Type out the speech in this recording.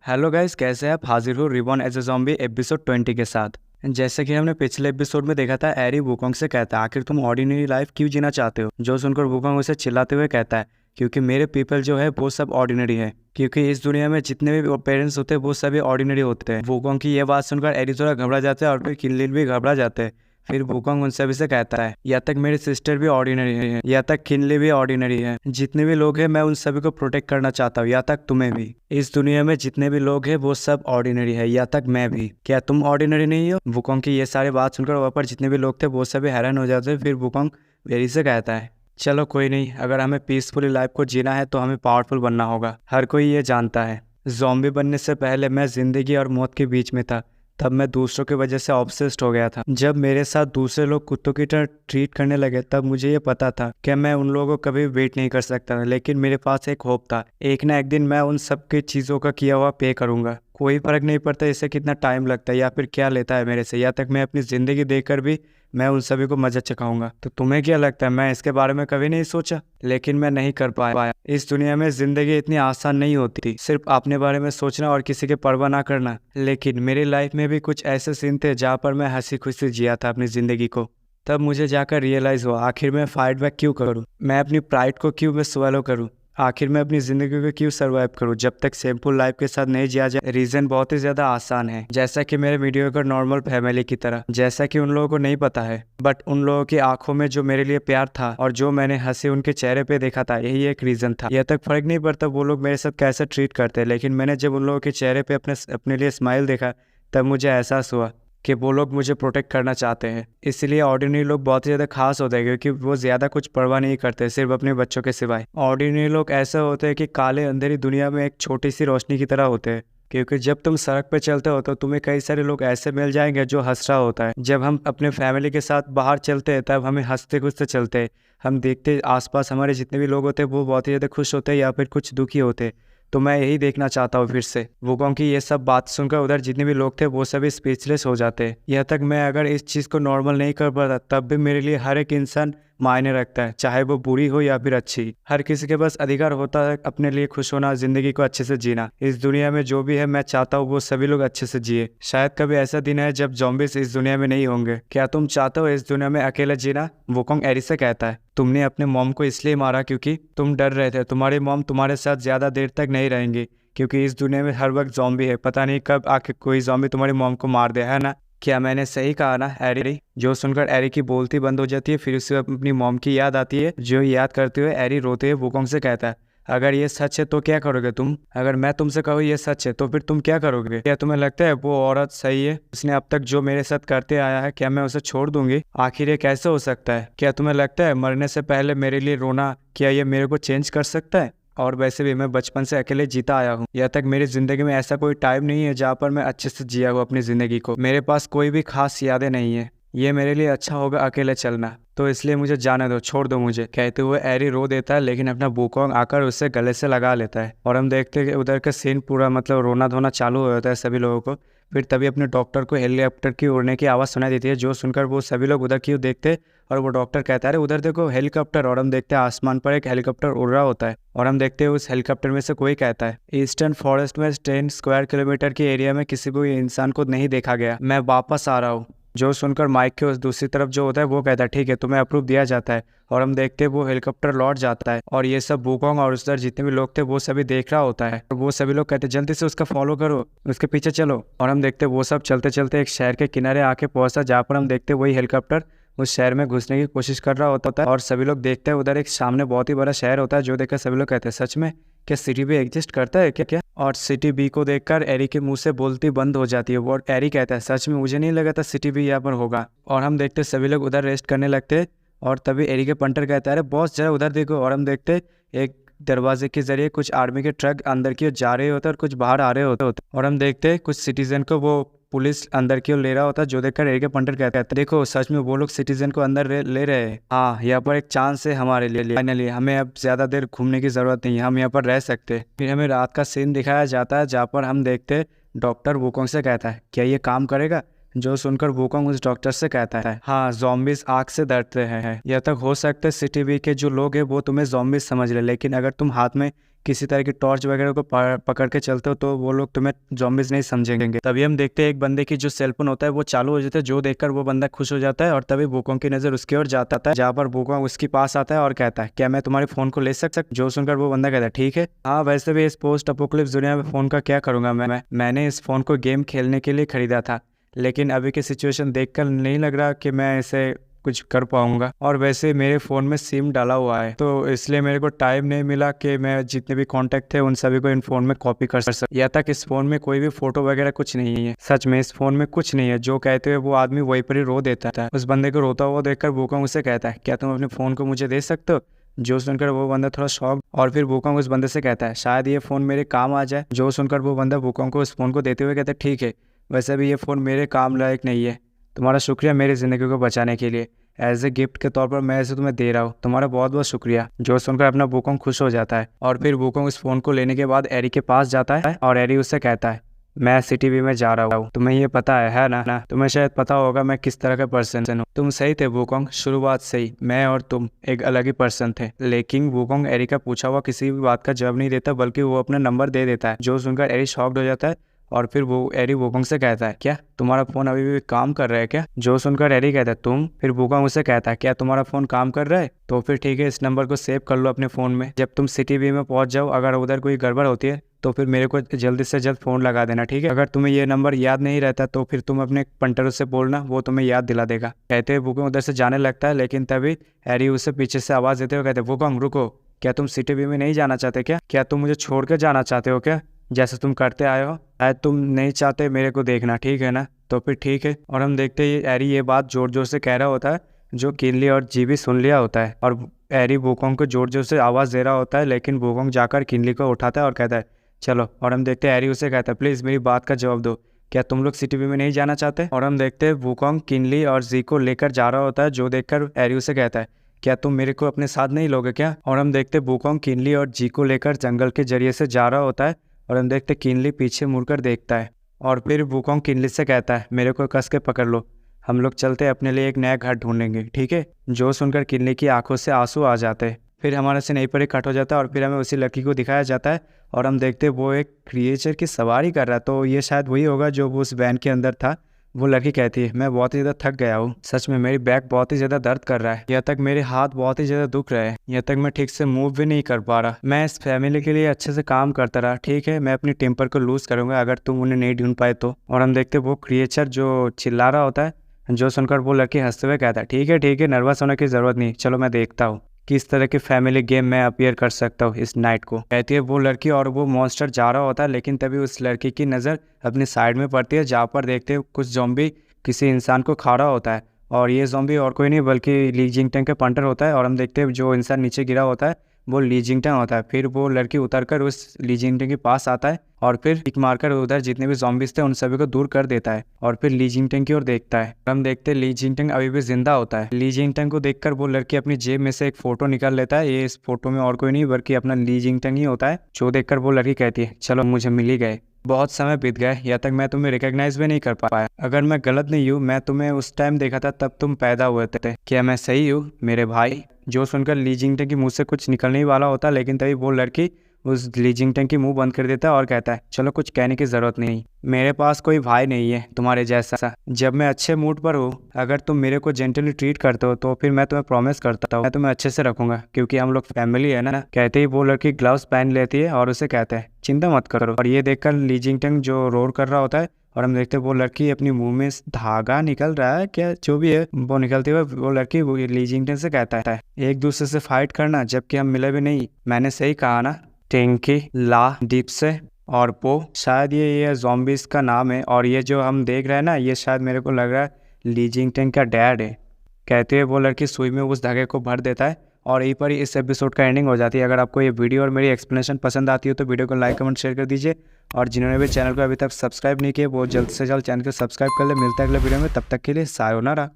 Hello guys, कैसे हैं आप? हाजिर हो reborn as a zombie episode 20 के साथ। जैसे कि हमने पिछले एपिसोड में देखा था, एरी वुकोंग से कहता है आखिर तुम ऑर्डिनरी लाइफ क्यों जीना चाहते हो। जो सुनकर वुकोंग उसे चिल्लाते हुए कहता है क्योंकि मेरे पीपल जो है वो सब ऑर्डिनरी है, क्योंकि इस दुनिया में जितने भी पेरेंट्स होते हैं वो सभी ऑर्डिनरी होते हैं। वुकोंग की यह बात सुनकर एरी थोड़ा घबरा जाता है और फिर किनलिन भी घबरा जाते हैं। फिर वुकोंग उन सभी से कहता है या तक मेरी सिस्टर भी ऑर्डिनरी है, या तक किनली भी ऑर्डिनरी है, जितने भी लोग हैं मैं उन सभी को प्रोटेक्ट करना चाहता हूँ, या तक तुम्हें भी। इस दुनिया में जितने भी लोग हैं वो सब ऑर्डिनरी है, या तक मैं भी। क्या तुम ऑर्डिनरी नहीं हो? वुकोंग की ये सारी बात सुनकर वहाँ पर जितने भी लोग थे वो सभी हैरान हो जाते हैं। फिर वुकोंग एरी से कहता है चलो कोई नहीं, अगर हमें पीसफुली लाइफ को जीना है तो हमें पावरफुल बनना होगा। हर कोई ये जानता है, ज़ॉम्बी बनने से पहले मैं जिंदगी और मौत के बीच में था। तब मैं दूसरों की वजह से ऑब्सेस्ड हो गया था। जब मेरे साथ दूसरे लोग कुत्तों की तरह ट्रीट करने लगे तब मुझे ये पता था कि मैं उन लोगों को कभी वेट नहीं कर सकता, लेकिन मेरे पास एक होप था, एक ना एक दिन मैं उन सब की चीज़ों का किया हुआ पे करूंगा। कोई फर्क नहीं पड़ता इसे कितना टाइम लगता है या फिर क्या लेता है मेरे से, या तक मैं अपनी ज़िंदगी देकर भी मैं उन सभी को मजा चखाऊंगा। तो तुम्हें क्या लगता है, मैं इसके बारे में कभी नहीं सोचा, लेकिन मैं नहीं कर पाया। इस दुनिया में जिंदगी इतनी आसान नहीं होती थी, सिर्फ अपने बारे में सोचना और किसी के परवाह ना करना। लेकिन मेरी लाइफ में भी कुछ ऐसे सीन थे जहाँ पर मैं हंसी खुशी जिया था अपनी जिंदगी को। तब मुझे जाकर रियलाइज हुआ आखिर मैं फाइट बैक क्यों करूँ, मैं अपनी प्राइड को क्यों मैं स्वैलो करूँ, आखिर मैं अपनी जिंदगी को क्यों सरवाइव करूं जब तक सिंपल लाइफ के साथ नहीं जिया जाए। रीजन बहुत ही ज्यादा आसान है, जैसा कि मेरे मीडियोकर नॉर्मल फैमिली की तरह, जैसा कि उन लोगों को नहीं पता है, बट उन लोगों की आंखों में जो मेरे लिए प्यार था और जो मैंने हंसी उनके चेहरे पे देखा था, यही एक रीजन था। यह तक फर्क नहीं पड़ता वो लोग मेरे साथ कैसे ट्रीट करते, लेकिन मैंने जब उन लोगों के चेहरे पे अपने लिए स्माइल देखा तब मुझे एहसास हुआ कि वो लोग मुझे प्रोटेक्ट करना चाहते हैं। इसलिए ऑर्डिनरी लोग बहुत ही ज़्यादा खास होते हैं, क्योंकि वो ज़्यादा कुछ परवाह नहीं करते सिर्फ अपने बच्चों के सिवाय। ऑर्डिनरी लोग ऐसे होते हैं कि काले अंधेरी दुनिया में एक छोटी सी रोशनी की तरह होते हैं, क्योंकि जब तुम सड़क पे चलते हो तो तुम्हें कई सारे लोग ऐसे मिल जाएंगे जो हंस रहा होता है। जब हम अपने फैमिली के साथ बाहर चलते हैं तब हमें हंसते खुशते चलते हैं। हम देखते आसपास हमारे जितने भी लोग होते हैं वो बहुत ही ज़्यादा खुश होते हैं या फिर कुछ दुखी होते हैं। तो मैं यही देखना चाहता हूँ फिर से। वुकोंग की ये सब बात सुनकर उधर जितने भी लोग थे वो सभी स्पीचलेस हो जाते हैं। यह तक मैं अगर इस चीज़ को नॉर्मल नहीं कर पाता तब भी मेरे लिए हर एक इंसान मायने रखता है, चाहे वो बुरी हो या फिर अच्छी। हर किसी के पास अधिकार होता है अपने लिए खुश होना, जिंदगी को अच्छे से जीना। इस दुनिया में जो भी है मैं चाहता हूँ वो सभी लोग अच्छे से जिए। शायद कभी ऐसा दिन है जब ज़ॉम्बीज़ इस दुनिया में नहीं होंगे। क्या तुम चाहते हो इस दुनिया में अकेले जीना? वुकोंग एरी से कहता है तुमने अपने मॉम को इसलिए मारा क्योंकि तुम डर रहे थे तुम्हारी मॉम तुम्हारे साथ ज़्यादा देर तक नहीं रहेंगी, क्योंकि इस दुनिया में हर वक्त ज़ॉम्बी है, पता नहीं कब आके कोई ज़ॉम्बी तुम्हारी मॉम को मार दे, है ना? क्या मैंने सही कहा ना एरी? जो सुनकर एरी की बोलती बंद हो जाती है, फिर उसे अपनी मॉम की याद आती है। जो याद करते हुए एरी रोते हुए वुकोंग से कहता है अगर ये सच है तो क्या करोगे तुम? अगर मैं तुमसे कहूँ ये सच है तो फिर तुम क्या करोगे? क्या तुम्हें लगता है वो औरत सही है? उसने अब तक जो मेरे साथ करते आया है, क्या मैं उसे छोड़ दूंगी? आखिर ये कैसे हो सकता है? क्या तुम्हें लगता है मरने से पहले मेरे लिए रोना, क्या ये मेरे को चेंज कर सकता है? और वैसे भी मैं बचपन से अकेले जीता आया हूँ। यह तक मेरी जिंदगी में ऐसा कोई टाइम नहीं है जहाँ पर मैं अच्छे से जिया हूँ अपनी जिंदगी को। मेरे पास कोई भी खास यादें नहीं है। ये मेरे लिए अच्छा होगा अकेले चलना, तो इसलिए मुझे जाने दो, छोड़ दो मुझे। कहते हुए एरी रो देता है, लेकिन अपना वुकोंग आकर उससे गले से लगा लेता है और हम देखते हैं कि उधर का सीन पूरा रोना धोना चालू हो जाता है सभी लोगों को। फिर तभी अपने डॉक्टर को हेलीकॉप्टर की उड़ने की आवाज़ सुनाई देती है, जो सुनकर वो सभी लोग उधर की देखते और वो डॉक्टर कहता है अरे उधर देखो हेलीकॉप्टर। और हम देखते हैं आसमान पर एक हेलीकॉप्टर उड़ रहा होता है और हम देखते हैं उस हेलीकॉप्टर में से कोई कहता है ईस्टर्न फॉरेस्ट में 10 स्क्वायर किलोमीटर के एरिया में किसी को इंसान को नहीं देखा गया, मैं वापस आ रहा हूँ। जो सुनकर माइक के उस दूसरी तरफ जो होता है वो कहता है ठीक है तुम्हें अप्रूव दिया जाता है। और हम देखते हैं वो हेलीकॉप्टर लौट जाता है और ये सब वुकोंग और उधर जितने भी लोग थे वो सभी देख रहा होता है। और वो सभी लोग कहते हैं जल्दी से उसका फॉलो करो, उसके पीछे चलो। और हम देखते हैं वो सब चलते चलते एक शहर के किनारे आके पहुंचता, जहाँ पर हम देखते हैं वही हेलीकॉप्टर उस शहर में घुसने की कोशिश कर रहा होता है। और सभी लोग देखते हैं उधर एक सामने बहुत ही बड़ा शहर होता है, जो देखकर सभी लोग कहते हैं सच में क्या सिटी बी एग्जिस्ट करता है क्या? और सिटी बी को देखकर एरी के मुंह से बोलती बंद हो जाती है। वो एरी कहता है सच में मुझे नहीं लगा था सिटी बी यहाँ पर होगा। और हम देखते सभी लोग उधर रेस्ट करने लगते और तभी एरी के पंटर कहता है अरे बॉस जरा उधर देखो। और हम देखते एक दरवाजे के जरिए कुछ आर्मी के ट्रक अंदर की ओर जा रहे होते और कुछ बाहर आ रहे होते। और हम देखते कुछ सिटीजन को वो पुलिस अंदर की ओर ले रहा होता, जो देखकर एरी के पंटर कहता है देखो सच में वो लोग सिटीजन को अंदर ले रहे हैं। हाँ, यहाँ पर एक चांस है हमारे लिए, फाइनली हमें अब ज्यादा देर घूमने की जरूरत नहीं है, हम यहाँ पर रह सकते। फिर हमें रात का सीन दिखाया जाता है जहाँ पर हम देखते डॉक्टर वुकोंग से कहता है क्या ये काम करेगा? जो सुनकर वुकोंग उस डॉक्टर से कहता है हाँ ज़ॉम्बीज आग से डरते हैं। यह तक हो सकता है सिटी बी के जो लोग हैं वो तुम्हें ज़ॉम्बीज समझ ले, लेकिन अगर तुम हाथ में किसी तरह की टॉर्च वगैरह को पकड़ के चलते हो तो वो लोग तुम्हें ज़ॉम्बीज नहीं समझेंगे। तभी हम देखते हैं एक बंदे की जो सेलफोन होता है वो चालू हो जाता है, जो देखकर वो बंदा खुश हो जाता है और तभी वूकोंग की नज़र उसकी ओर जाता है, जहाँ पर वूकोंग उसके पास आता है और कहता है क्या मैं तुम्हारे फ़ोन को ले सकता। जो सुनकर वो बंदा कहता है ठीक है। हाँ वैसे भी इस पोस्ट अपोकलिप्स दुनिया में फ़ोन का क्या करूँगा मैंने इस फ़ोन को गेम खेलने के लिए खरीदा था, लेकिन अभी की सिचुएशन देखकर नहीं लग रहा कि मैं इसे कुछ कर पाऊंगा, और वैसे मेरे फ़ोन में सिम डाला हुआ है तो इसलिए मेरे को टाइम नहीं मिला कि मैं जितने भी कॉन्टैक्ट थे उन सभी को इन फ़ोन में कॉपी कर सकूं। या तक इस फ़ोन में कोई भी फ़ोटो वगैरह कुछ नहीं है, सच में इस फ़ोन में कुछ नहीं है। जो कहते हुए वो आदमी वहीं पर ही रो देता था। उस बंदे को रोता हुआ देखकर वूकोंग उसे कहता है क्या तुम अपने फ़ोन को मुझे दे सकते हो। जो सुनकर वो बंदा थोड़ा शॉक, और फिर वूकोंग उस बंदे से कहता है शायद ये फ़ोन मेरे काम आ जाए। जो सुनकर वो बंदा वूकोंग को उस फ़ोन को देते हुए कहता है ठीक है, वैसे भी ये फ़ोन मेरे काम लायक नहीं है, तुम्हारा शुक्रिया मेरी ज़िंदगी को बचाने के लिए। एज ए गिफ्ट के तौर पर मैं इसे तुम्हें दे रहा हूँ, तुम्हारा बहुत बहुत शुक्रिया। जो सुनकर अपना वूकोंग खुश हो जाता है और फिर वूकोंग उस फ़ोन को लेने के बाद एरी के पास जाता है और एरी उससे कहता है मैं सिटी में जा रहा हूँ, तुम्हें ये पता है ना। तुम्हें शायद पता होगा मैं किस तरह का पर्सन हूँ। तुम सही थे वूकोंग, शुरुआत से ही मैं और तुम एक अलग ही पर्सन थे। लेकिन वूकोंग एरी का पूछा हुआ किसी भी बात का जवाब नहीं देता, बल्कि वो अपना नंबर दे देता है। जो सुनकर एरी शॉक्ड हो जाता है और फिर वो एरी वूकोंग से कहता है क्या तुम्हारा फ़ोन अभी भी काम कर रहा है क्या। जो सुनकर एरी कहता है तुम। फिर वूकोंग उसे कहता है क्या तुम्हारा फ़ोन काम कर रहा है, तो फिर ठीक है इस नंबर को सेव कर लो अपने फ़ोन में। जब तुम सिटी में पहुंच जाओ अगर उधर कोई गड़बड़ होती है तो फिर मेरे को जल्दी से जल्द फ़ोन लगा देना, ठीक है। अगर तुम्हें ये नंबर याद नहीं रहता तो फिर तुम अपने पंटर से बोलना, वो तुम्हें याद दिला देगा। कहते हुए वूकोंग उधर से जाने लगता है, लेकिन तभी एरी उसे पीछे से आवाज़ देते हुए कहते वूकोंग रुको, क्या तुम सिटी में नहीं जाना चाहते क्या तुम मुझे छोड़ कर जाना चाहते हो क्या, जैसे तुम करते आए हो। शायद तुम नहीं चाहते मेरे को देखना, ठीक है ना, तो फिर ठीक है। और हम देखते हैं एरी ये बात जोर जोर से कह रहा होता है, जो किनली और जी भी सुन लिया होता है, और एरी वूकोंग को जोर जोर से आवाज़ दे रहा होता है, लेकिन वूकोंग जाकर किनली को उठाता है और कहता है चलो। और हम देखते हैं एरी उसे कहता है प्लीज़ मेरी बात का जवाब दो, क्या तुम लोग सिटी में नहीं जाना चाहते। और हम देखते हैं वूकोंग किनली और जी को लेकर जा रहा होता है, जो देखकर एरी उसे कहता है क्या तुम मेरे को अपने साथ नहीं लोगे क्या। और हम देखते वूकोंग किनली और जी को लेकर जंगल के जरिए से जा रहा होता है, और हम देखते किनली पीछे मुड़कर देखता है, और फिर वूकोंग किनली से कहता है मेरे को कस के पकड़ लो, हम लोग चलते अपने लिए एक नया घर ढूंढेंगे, ठीक है। जो सुनकर किनली की आंखों से आंसू आ जाते हैं। फिर हमारा सीन यहीं पर ही कट हो जाता है और फिर हमें उसी लड़की को दिखाया जाता है, और हम देखते वो एक क्रिएचर की सवारी कर रहा है। तो ये शायद वही होगा जो वो उस वैन के अंदर था। वो लड़की कहती है मैं बहुत ही ज़्यादा थक गया हूँ, सच में मेरी बैक बहुत ही ज़्यादा दर्द कर रहा है, यहाँ तक मेरे हाथ बहुत ही ज़्यादा दुख रहे हैं, यहाँ तक मैं ठीक से मूव भी नहीं कर पा रहा। मैं इस फैमिली के लिए अच्छे से काम करता रहा, ठीक है, मैं अपनी टेम्पर को लूज़ करूँगा अगर तुम उन्हें नहीं ढूंढ पाए तो। और हम देखते वो क्रिएचर जो चिल्ला रहा होता है, जो सुनकर वो लड़की हंसते हुए कहता है ठीक है नर्वस होने की ज़रूरत नहीं, चलो मैं देखता हूँ किस तरह की फैमिली गेम में अपीयर कर सकता हूँ इस नाइट को। कहती है वो लड़की, और वो मॉन्स्टर जा रहा होता है, लेकिन तभी उस लड़की की नज़र अपनी साइड में पड़ती है, जहाँ पर देखते हैं कुछ ज़ॉम्बी किसी इंसान को खा रहा होता है, और ये ज़ॉम्बी और कोई नहीं बल्कि ली जिंगटंग का पंटर होता है। और हम देखते हैं जो इंसान नीचे गिरा होता है वो ली जिंगटंग होता है। फिर वो लड़की उतरकर उस ली जिंगटंग के पास आता है और फिर किक मारकर उधर जितने भी ज़ॉम्बीज थे उन सभी को दूर कर देता है, और फिर ली जिंगटंग की ओर देखता है। हम देखते हैं ली जिंगटंग अभी भी जिंदा होता है। ली जिंगटंग को देखकर वो लड़की अपनी जेब में से एक फ़ोटो निकाल लेता है। ये इस फोटो में और कोई नहीं बल्कि अपना ली जिंगटंग ही होता है, जो देखकर वो लड़की कहती है चलो मुझे मिल ही गए, बहुत समय बीत गया, यहाँ तक मैं तुम्हें रिकॉग्नाइज भी नहीं कर पाया। अगर मैं गलत नहीं हूँ मैं तुम्हें उस टाइम देखा था तब तुम पैदा हुए थे, क्या मैं सही हूँ मेरे भाई। जो सुनकर ली जिंगटंग की मुँह से कुछ निकलने ही वाला होता, लेकिन तभी वो लड़की उस ली जिंगटंग की मुंह बंद कर देता है और कहता है चलो कुछ कहने की ज़रूरत नहीं, मेरे पास कोई भाई नहीं है तुम्हारे जैसा। जब मैं अच्छे मूड पर हूँ अगर तुम मेरे को जेंटली ट्रीट करते हो तो फिर मैं तुम्हें प्रॉमिस करता हूँ मैं तुम्हें अच्छे से रखूंगा, क्योंकि हम लोग फैमिली है ना। कहते ही वो लड़की ग्लव्स पहन लेती है और उसे कहता है चिंता मत करो। और ये देखकर ली जिंगटंग जो रोर कर रहा होता है, और हम देखते हैं वो लड़की अपनी मुंह में धागा निकल रहा है, क्या जो भी है वो निकलते हुए वो लड़की वो ली जिंगटंग से कहता है एक दूसरे से फाइट करना जबकि हम मिले भी नहीं, मैंने सही कहा ना। टेंकी ला डीप से और पो, शायद ये ज़ॉम्बीज़ का नाम है, और ये जो हम देख रहे हैं ना ये शायद मेरे को लग रहा है ली जिंगटंग का डैड है। कहते हुए वो लड़की सुई में उस धागे को भर देता है, और यहीं पर ही इस एपिसोड का एंडिंग हो जाती है। अगर आपको ये वीडियो और मेरी एक्सप्लेनेशन पसंद आती हो तो वीडियो को लाइक कमेंट शेयर कर दीजिए, और जिन्होंने भी चैनल को अभी तक सब्सक्राइब नहीं किया वो जल्द से जल्द चैनल को सब्सक्राइब कर ले। मिलता है अगले वीडियो में, तब तक के लिए सायोनारा।